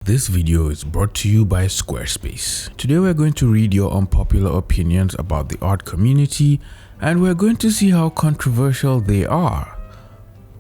This video is brought to you by Squarespace. Today we're going to read your unpopular opinions about the art community, and we're going to see how controversial they are.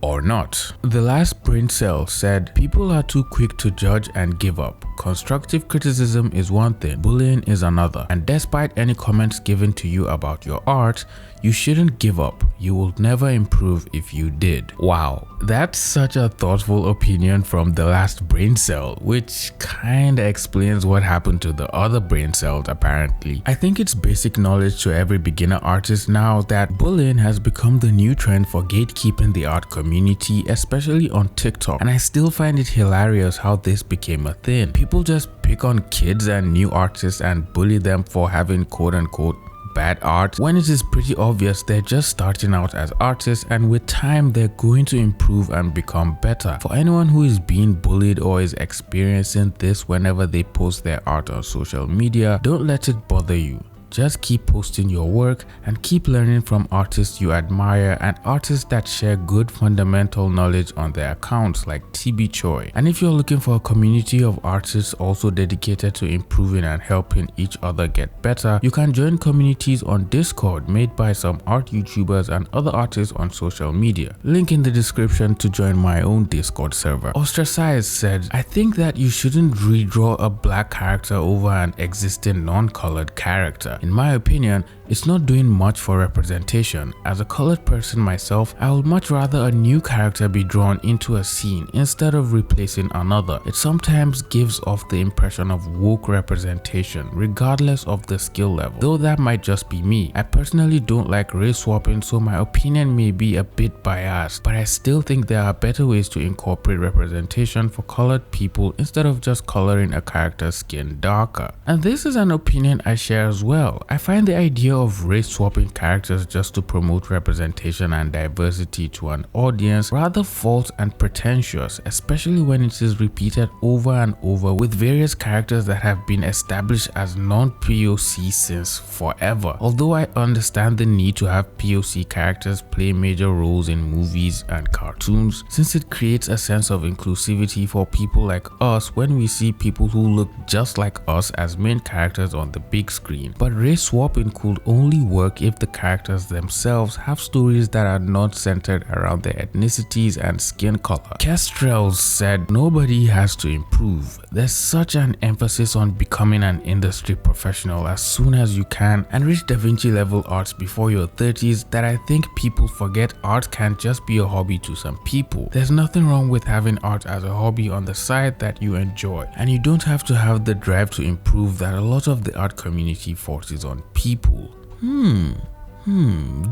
Or not. The last brain cell said, people are too quick to judge and give up. Constructive criticism is one thing, bullying is another. And despite any comments given to you about your art, you shouldn't give up. You will never improve if you did. Wow, that's such a thoughtful opinion from the last brain cell, which kinda explains what happened to the other brain cells apparently. I think it's basic knowledge to every beginner artist now that bullying has become the new trend for gatekeeping the art community, especially on TikTok. And I still find it hilarious how this became a thing. People just pick on kids and new artists and bully them for having quote-unquote bad art when it is pretty obvious they're just starting out as artists, and with time they're going to improve and become better. For anyone who is being bullied or is experiencing this whenever they post their art on social media, don't let it bother you. Just keep posting your work and keep learning from artists you admire and artists that share good fundamental knowledge on their accounts like TB Choi. And if you're looking for a community of artists also dedicated to improving and helping each other get better, you can join communities on Discord made by some art YouTubers and other artists on social media. Link in the description to join my own Discord server. Ostracized said, I think that you shouldn't redraw a black character over an existing non-colored character. In my opinion, it's not doing much for representation. As a colored person myself, I would much rather a new character be drawn into a scene instead of replacing another. It sometimes gives off the impression of woke representation, regardless of the skill level. Though that might just be me. I personally don't like race swapping, so my opinion may be a bit biased, but I still think there are better ways to incorporate representation for colored people instead of just coloring a character's skin darker. And this is an opinion I share as well. I find the idea of race swapping characters just to promote representation and diversity to an audience rather false and pretentious, especially when it is repeated over and over with various characters that have been established as non-POC since forever. Although I understand the need to have POC characters play major roles in movies and cartoons, since it creates a sense of inclusivity for people like us when we see people who look just like us as main characters on the big screen. But race swapping could only work if the characters themselves have stories that are not centered around their ethnicities and skin color. Kestrel said, nobody has to improve. There's such an emphasis on becoming an industry professional as soon as you can and reach Da Vinci level arts before your 30s that I think people forget art can't just be a hobby to some people. There's nothing wrong with having art as a hobby on the side that you enjoy, and you don't have to have the drive to improve that a lot of the art community forces on people.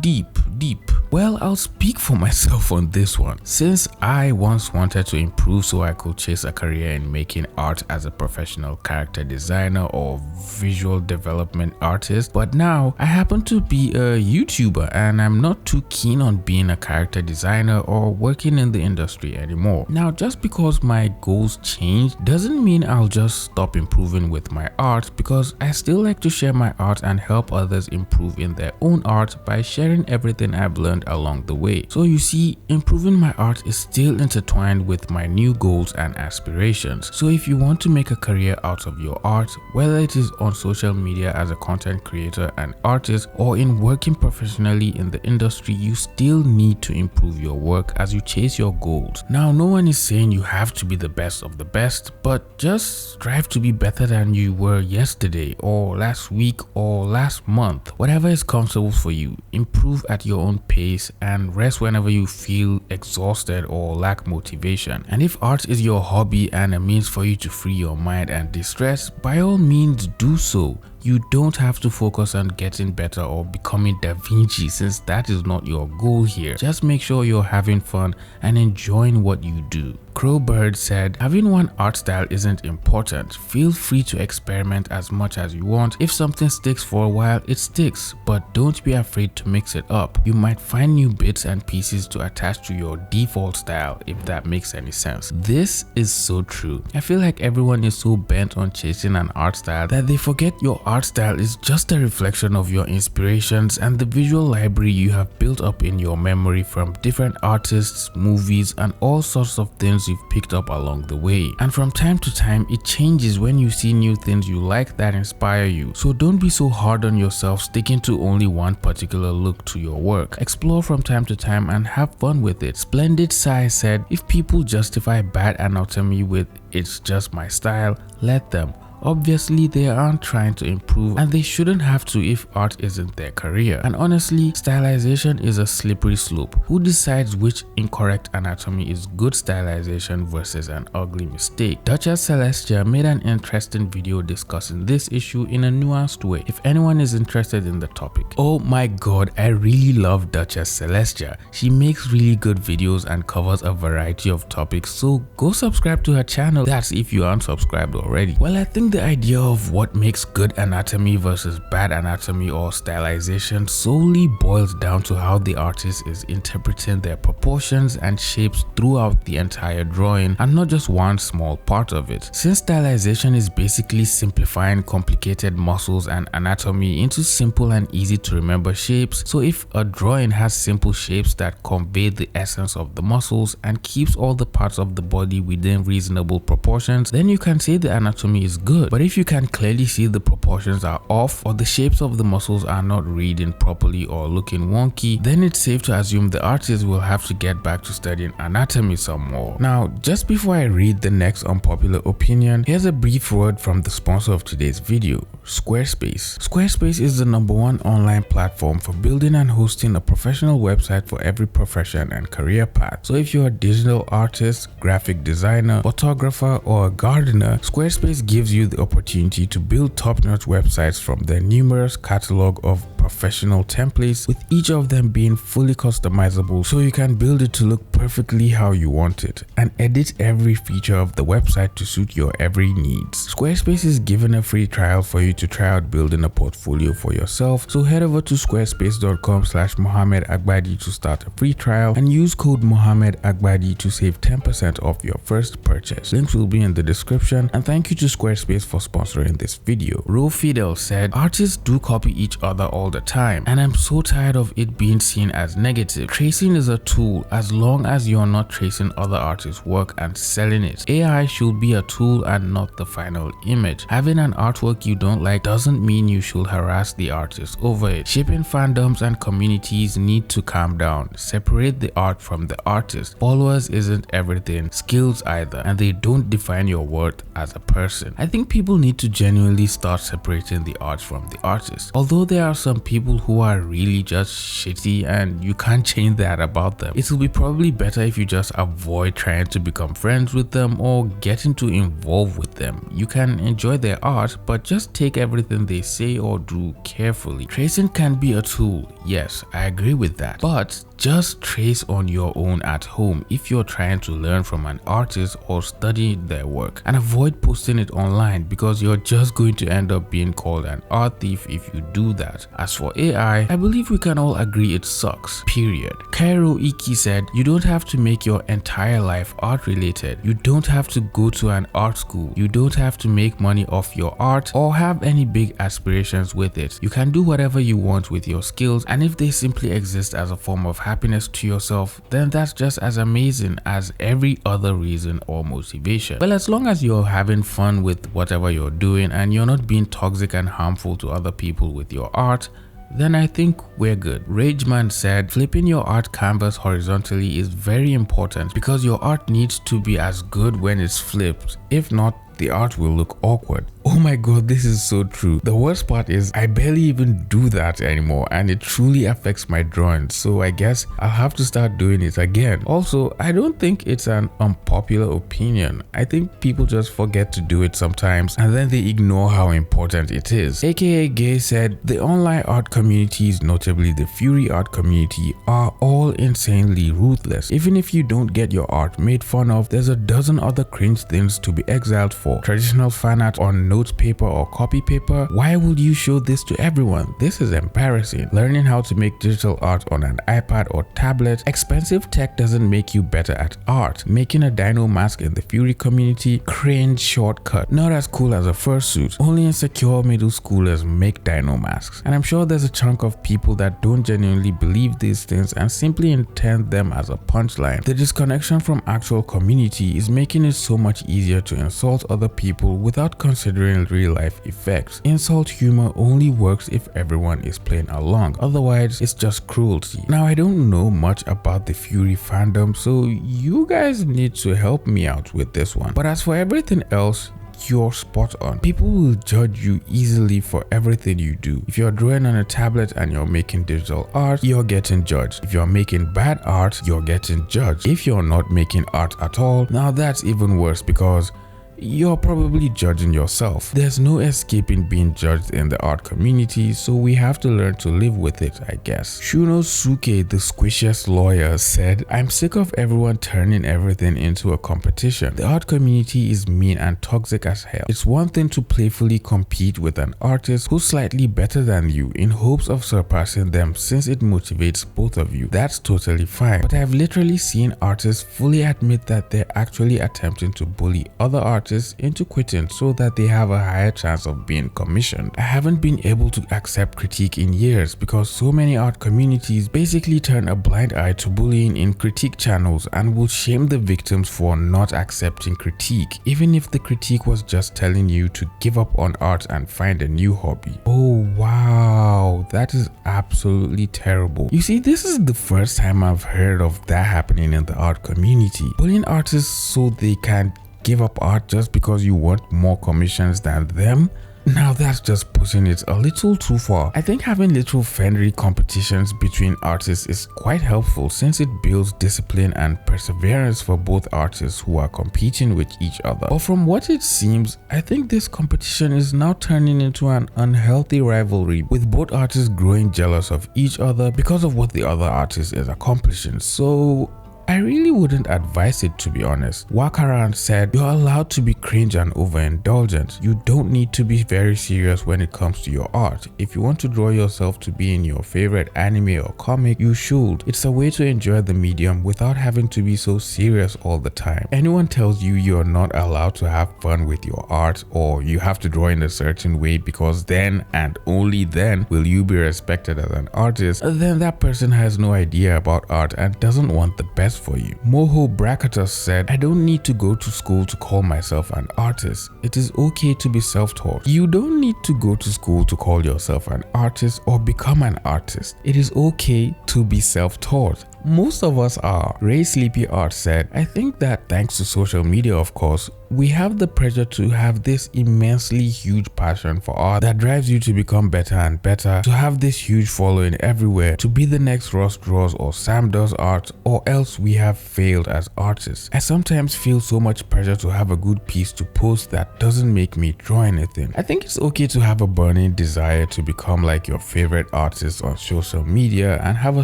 Deep. Well, I'll speak for myself on this one. Since I once wanted to improve so I could chase a career in making art as a professional character designer or visual development artist, but now I happen to be a YouTuber and I'm not too keen on being a character designer or working in the industry anymore. Now, just because my goals changed doesn't mean I'll just stop improving with my art, because I still like to share my art and help others improve in their own art by sharing everything I've learned along the way. So you see, improving my art is still intertwined with my new goals and aspirations. So if you want to make a career out of your art, whether it is on social media as a content creator and artist or in working professionally in the industry, you still need to improve your work as you chase your goals. Now, no one is saying you have to be the best of the best, but just strive to be better than you were yesterday or last week or last month. Whatever is comfortable for you. Improve at your own pace and rest whenever you feel exhausted or lack motivation. And if art is your hobby and a means for you to free your mind and distress, by all means do so. You don't have to focus on getting better or becoming Da Vinci, since that is not your goal here. Just make sure you're having fun and enjoying what you do. Crowbird said, having one art style isn't important. Feel free to experiment as much as you want. If something sticks for a while, it sticks, but don't be afraid to mix it up. You might find new bits and pieces to attach to your default style, if that makes any sense. This is so true. I feel like everyone is so bent on chasing an art style that they forget your art style is just a reflection of your inspirations and the visual library you have built up in your memory from different artists, movies, and all sorts of things you've picked up along the way. And from time to time, it changes when you see new things you like that inspire you. So don't be so hard on yourself sticking to only one particular look to your work. Explore from time to time and have fun with it. Splendid Sai said, if people justify bad anatomy with "it's just my style," let them. Obviously, they aren't trying to improve, and they shouldn't have to if art isn't their career. And honestly, stylization is a slippery slope. Who decides which incorrect anatomy is good stylization versus an ugly mistake? Duchess Celestia made an interesting video discussing this issue in a nuanced way, if anyone is interested in the topic. Oh my god, I really love Duchess Celestia. She makes really good videos and covers a variety of topics, so go subscribe to her channel. That's if you aren't subscribed already. Well, I think the idea of what makes good anatomy versus bad anatomy or stylization solely boils down to how the artist is interpreting their proportions and shapes throughout the entire drawing, and not just one small part of it. Since stylization is basically simplifying complicated muscles and anatomy into simple and easy to remember shapes, so if a drawing has simple shapes that convey the essence of the muscles and keeps all the parts of the body within reasonable proportions, then you can say the anatomy is good. But if you can clearly see the proportions are off, or the shapes of the muscles are not reading properly or looking wonky, then it's safe to assume the artist will have to get back to studying anatomy some more. Now, just before I read the next unpopular opinion, here's a brief word from the sponsor of today's video, Squarespace. Squarespace is the #1 online platform for building and hosting a professional website for every profession and career path. So if you're a digital artist, graphic designer, photographer, or a gardener, Squarespace gives you the opportunity to build top-notch websites from their numerous catalog of professional templates, with each of them being fully customizable so you can build it to look perfectly how you want it and edit every feature of the website to suit your every needs. Squarespace is giving a free trial for you to try out building a portfolio for yourself, so head over to squarespace.com/Mohammed Agbadi to start a free trial and use code Mohammed Agbadi to save 10% off your first purchase. Links will be in the description, and thank you to Squarespace for sponsoring this video. Ro Fidel said, artists do copy each other all the time, and I'm so tired of it being seen as negative. Tracing is a tool as long as you're not tracing other artists' work and selling it. AI should be a tool and not the final image. Having an artwork you don't like doesn't mean you should harass the artist over it. Shipping fandoms and communities need to calm down. Separate the art from the artist. Followers isn't everything, skills either, and they don't define your worth as a person. I think people need to genuinely start separating the art from the artist. Although there are some people who are really just shitty and you can't change that about them, it will be probably better if you just avoid trying to become friends with them or getting too involved with them. You can enjoy their art, but just take everything they say or do carefully. Tracing can be a tool, yes, I agree with that, but just trace on your own at home if you're trying to learn from an artist or study their work, and avoid posting it online because you're just going to end up being called an art thief if you do that. As for AI, I believe we can all agree it sucks, period. Kairo Iki said, you don't have to make your entire life art related. You don't have to go to an art school. You don't have to make money off your art or have any big aspirations with it. You can do whatever you want with your skills, and if they simply exist as a form of happiness to yourself, then that's just as amazing as every other reason or motivation. Well, as long as you're having fun with whatever you're doing and you're not being toxic and harmful to other people with your art, then I think we're good. Rageman said, flipping your art canvas horizontally is very important because your art needs to be as good when it's flipped. If not, the art will look awkward. Oh my god, this is so true. The worst part is I barely even do that anymore, and it truly affects my drawings, so I guess I'll have to start doing it again. Also, I don't think it's an unpopular opinion. I think people just forget to do it sometimes and then they ignore how important it is. AKA Gay said, the online art communities, notably the Fury art community, are all insanely ruthless. Even if you don't get your art made fun of, there's a dozen other cringe things to be exiled for. Traditional fan art on note notes paper or copy paper? Why would you show this to everyone? This is embarrassing. Learning how to make digital art on an iPad or tablet, expensive tech doesn't make you better at art. Making a dino mask in the Fury community, cringe shortcut. Not as cool as a fursuit. Only insecure middle schoolers make dino masks. And I'm sure there's a chunk of people that don't genuinely believe these things and simply intend them as a punchline. The disconnection from actual community is making it so much easier to insult other people without considering real life effects. Insult humor only works if everyone is playing along, otherwise it's just cruelty. Now I don't know much about the Fury fandom, so you guys need to help me out with this one. But as for everything else, you're spot on. People will judge you easily for everything you do. If you're drawing on a tablet and you're making digital art, you're getting judged. If you're making bad art, you're getting judged. If you're not making art at all, now that's even worse because you're probably judging yourself. There's no escaping being judged in the art community, so we have to learn to live with it, I guess. Shunosuke, the squishiest lawyer, said, "I'm sick of everyone turning everything into a competition. The art community is mean and toxic as hell. It's one thing to playfully compete with an artist who's slightly better than you in hopes of surpassing them since it motivates both of you. That's totally fine. But I've literally seen artists fully admit that they're actually attempting to bully other artists into quitting so that they have a higher chance of being commissioned. I haven't been able to accept critique in years because so many art communities basically turn a blind eye to bullying in critique channels and will shame the victims for not accepting critique, even if the critique was just telling you to give up on art and find a new hobby." Oh wow, that is absolutely terrible. You see, this is the first time I've heard of that happening in the art community. Bullying artists so they can give up art just because you want more commissions than them? Now that's just pushing it a little too far. I think having little friendly competitions between artists is quite helpful since it builds discipline and perseverance for both artists who are competing with each other. But from what it seems, I think this competition is now turning into an unhealthy rivalry, with both artists growing jealous of each other because of what the other artist is accomplishing. So I really wouldn't advise it, to be honest. Wakaran said, "You're allowed to be cringe and overindulgent. You don't need to be very serious when it comes to your art. If you want to draw yourself to be in your favorite anime or comic, you should. It's a way to enjoy the medium without having to be so serious all the time. Anyone tells you you're not allowed to have fun with your art or you have to draw in a certain way because then and only then will you be respected as an artist, then that person has no idea about art and doesn't want the best for you." Moho Bracketus said, "I don't need to go to school to call myself an artist. It is okay to be self-taught. You don't need to go to school to call yourself an artist or become an artist. It is okay to be self-taught. Most of us are." Ray Sleepy Art said, "I think that thanks to social media, of course, we have the pressure to have this immensely huge passion for art that drives you to become better and better, to have this huge following everywhere, to be the next Ross Draws or Sam Does Art, or else we have failed as artists. I sometimes feel so much pressure to have a good piece to post that doesn't make me draw anything. I think it's okay to have a burning desire to become like your favorite artist on social media and have a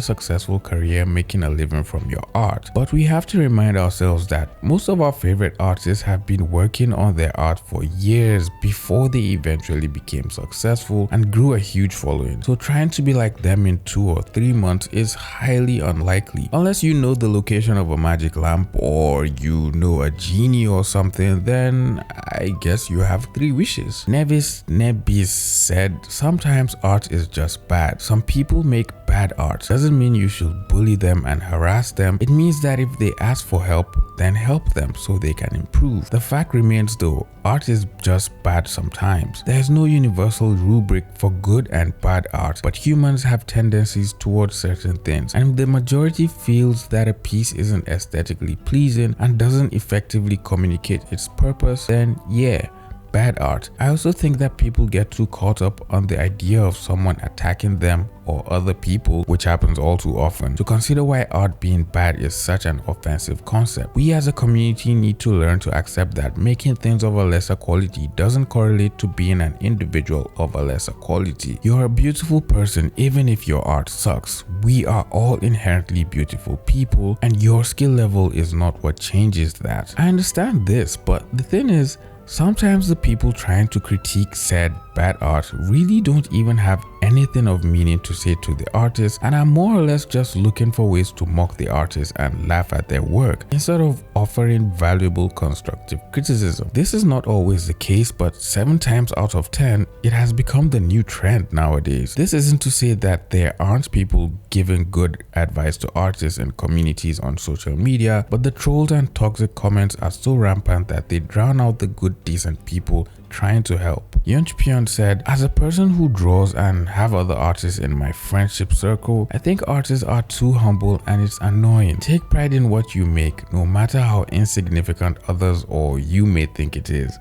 successful career making a living from your art. But we have to remind ourselves that most of our favorite artists have been working on their art for years before they eventually became successful and grew a huge following. So trying to be like them in 2 or 3 months is highly unlikely. Unless you know the location of a magic lamp or you know a genie or something, then I guess you have 3 wishes." Nevis Nebis said, "Sometimes art is just bad. Some people make bad art. Doesn't mean you should bully them and harass them. It means that if they ask for help, then help them so they can improve. The fact remains though, art is just bad sometimes. There's no universal rubric for good and bad art, but humans have tendencies towards certain things, and if the majority feels that a piece isn't aesthetically pleasing and doesn't effectively communicate its purpose, then yeah, bad art." I also think that people get too caught up on the idea of someone attacking them or other people, which happens all too often, to consider why art being bad is such an offensive concept. We as a community need to learn to accept that making things of a lesser quality doesn't correlate to being an individual of a lesser quality. You're a beautiful person even if your art sucks. We are all inherently beautiful people, and your skill level is not what changes that. I understand this, but the thing is, Sometimes the people trying to critique said bad art really don't even have anything of meaning to say to the artist and are more or less just looking for ways to mock the artist and laugh at their work instead of offering valuable constructive criticism. This is not always the case, but 7 times out of 10 it has become the new trend nowadays. This isn't to say that there aren't people giving good advice to artists and communities on social media, but the trolls and toxic comments are so rampant that they drown out the good decent people trying to help. Unpopular said, as a person who draws and have other artists in my friendship circle, I think artists are too humble and it's annoying. Take pride in what you make, no matter how insignificant others or you may think it is.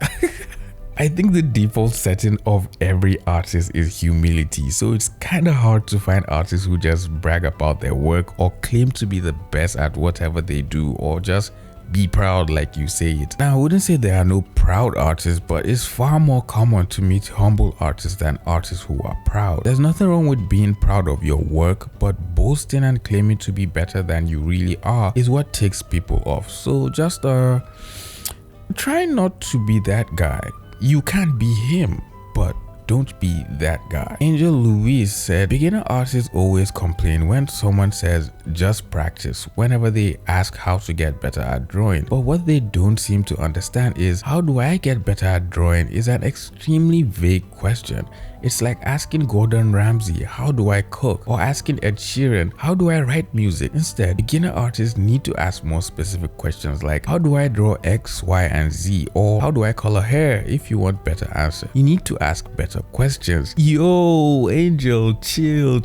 I think the default setting of every artist is humility, so it's kind of hard to find artists who just brag about their work or claim to be the best at whatever they do or just be proud like you say it. Now, I wouldn't say there are no proud artists, but it's far more common to meet humble artists than artists who are proud. There's nothing wrong with being proud of your work, but boasting and claiming to be better than you really are is what takes people off. So just try not to be that guy. You can't be him, but don't be that guy. Angel Louise said, beginner artists always complain when someone says just practice whenever they ask how to get better at drawing. But what they don't seem to understand is, how do I get better at drawing is an extremely vague question. It's like asking Gordon Ramsay, how do I cook? Or asking Ed Sheeran, how do I write music? Instead, beginner artists need to ask more specific questions like, how do I draw X, Y, and Z? Or how do I color hair? If you want better answer, you need to ask better questions. Yo, Angel, chill.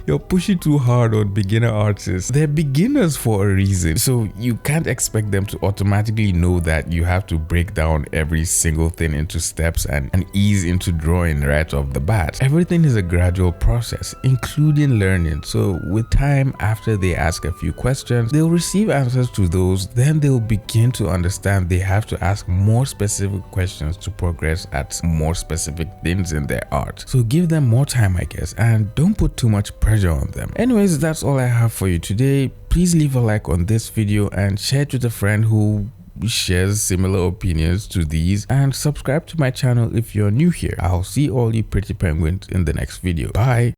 You're pushing too hard on beginner artists. They're beginners for a reason. So you can't expect them to automatically know that you have to break down every single thing into steps and ease into drawing right off the bat. Everything is a gradual process, including learning. So with time, after they ask a few questions, they'll receive answers to those. Then they'll begin to understand they have to ask more specific questions to progress at more specific things in their art. So give them more time, I guess, and don't put too much pressure on them. Anyways, that's all I have for you today. Please leave a like on this video and share it with a friend who shares similar opinions to these, and subscribe to my channel if you're new here. I'll see all you pretty penguins in the next video. Bye.